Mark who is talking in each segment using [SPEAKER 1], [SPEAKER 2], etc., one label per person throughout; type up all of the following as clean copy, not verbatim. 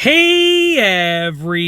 [SPEAKER 1] Hey everybody,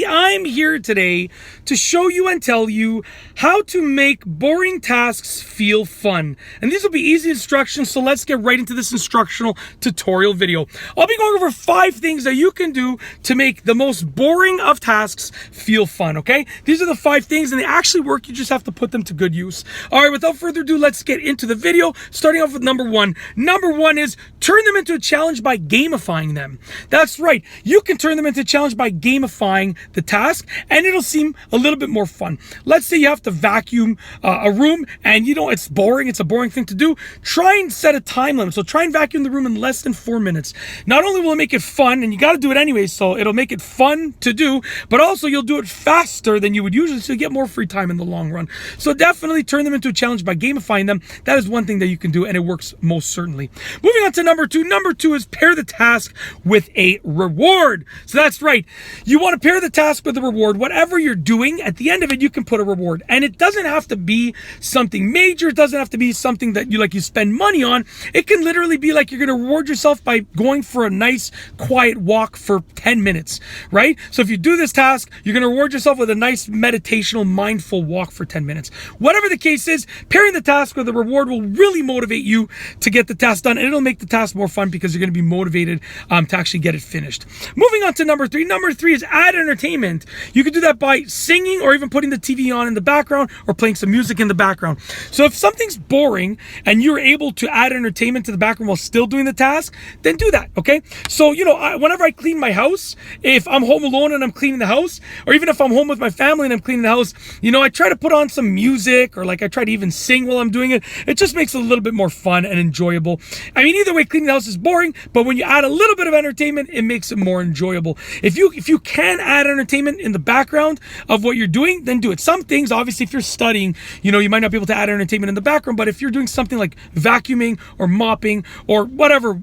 [SPEAKER 1] I'm here today to show you and tell you how to make boring tasks feel fun. And these will be easy instructions, so let's get right into this instructional tutorial video. I'll be going over 5 things that you can do to make the most boring of tasks feel fun, okay? These are the 5 things and they actually work, you just have to put them to good use. All right, without further ado, let's get into the video, starting off with number 1. Number 1 is turn them into a challenge by gamifying them. That's right, you can turn them into a challenge by gamifying the task and it'll seem a little bit more fun. Let's say you have to vacuum a room and you know it's boring, it's a boring thing to do. Try and set a time limit. So try and vacuum the room in less than 4 minutes. Not only will it make it fun, and you got to do it anyway, so it'll make it fun to do, but also you'll do it faster than you would usually, so you get more free time in the long run. So definitely turn them into a challenge by gamifying them. That is one thing that you can do and it works most certainly. Moving on to number 2. Number 2 is pair the task with a reward. So that's right, you want to pair the task with a reward. Whatever you're doing, at the end of it you can put a reward, and it doesn't have to be something major. It doesn't have to be something that you spend money on. It can literally be like you're going to reward yourself by going for a nice quiet walk for 10 minutes, right? So if you do this task, you're going to reward yourself with a nice meditational mindful walk for 10 minutes. Whatever the case is, pairing the task with a reward will really motivate you to get the task done, and it'll make the task more fun because you're going to be motivated to actually get it finished. Moving on to number 3. Number 3 is add entertainment. You can do that by singing or even putting the TV on in the background or playing some music in the background. So if something's boring and you're able to add entertainment to the background while still doing the task, then do that, okay? So, whenever I clean my house, if I'm home alone and I'm cleaning the house, or even if I'm home with my family and I'm cleaning the house, I try to put on some music, or I try to even sing while I'm doing it. It just makes it a little bit more fun and enjoyable. I mean, either way, cleaning the house is boring, but when you add a little bit of entertainment, it makes it more enjoyable. If you can add entertainment in the background of what you're doing, then do it. Some things, obviously, if you're studying, you might not be able to add entertainment in the background, but if you're doing something like vacuuming or mopping or whatever,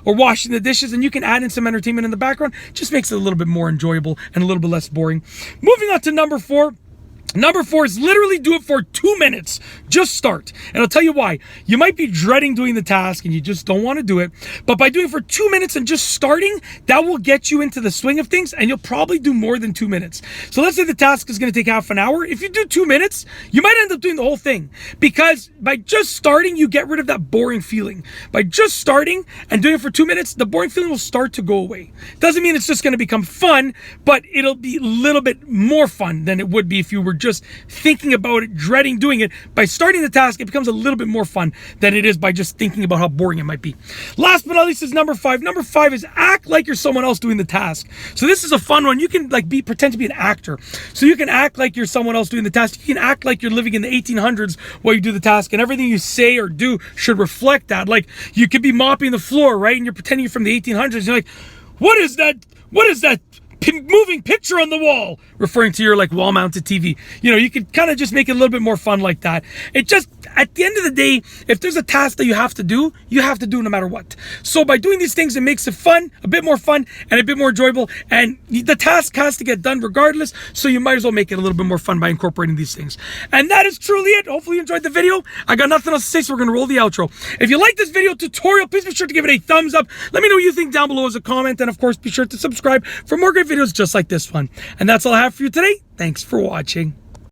[SPEAKER 1] or washing the dishes, and you can add in some entertainment in the background, just makes it a little bit more enjoyable and a little bit less boring. Moving on to number 4. Number 4 is literally do it for 2 minutes. Just start. And I'll tell you why. You might be dreading doing the task and you just don't want to do it. But by doing it for 2 minutes and just starting, that will get you into the swing of things, and you'll probably do more than 2 minutes. So let's say the task is going to take half an hour. If you do 2 minutes, you might end up doing the whole thing, because by just starting, you get rid of that boring feeling. By just starting and doing it for 2 minutes, the boring feeling will start to go away. Doesn't mean it's just going to become fun, but it'll be a little bit more fun than it would be if you were just thinking about it, dreading doing it. By starting the task, it becomes a little bit more fun than it is by just thinking about how boring it might be. Last but not least is number 5. Number 5 is act like you're someone else doing the task. So this is a fun one. You can pretend to be an actor. So you can act like you're someone else doing the task. You can act like you're living in the 1800s while you do the task, and everything you say or do should reflect that. Like, you could be mopping the floor, right? And you're pretending you're from the 1800s. You're like, what is that? What is that moving picture on the wall? Referring to your wall-mounted TV. You could kind of just make it a little bit more fun like that. It just, at the end of the day, if there's a task that you have to do no matter what. So by doing these things, it makes it fun, a bit more fun, and a bit more enjoyable. And the task has to get done regardless, so you might as well make it a little bit more fun by incorporating these things. And that is truly it. Hopefully you enjoyed the video. I got nothing else to say, so we're going to roll the outro. If you like this video tutorial, please be sure to give it a thumbs up. Let me know what you think down below as a comment, and of course, be sure to subscribe for more great videos just like this one. And that's all I have for you today. Thanks for watching.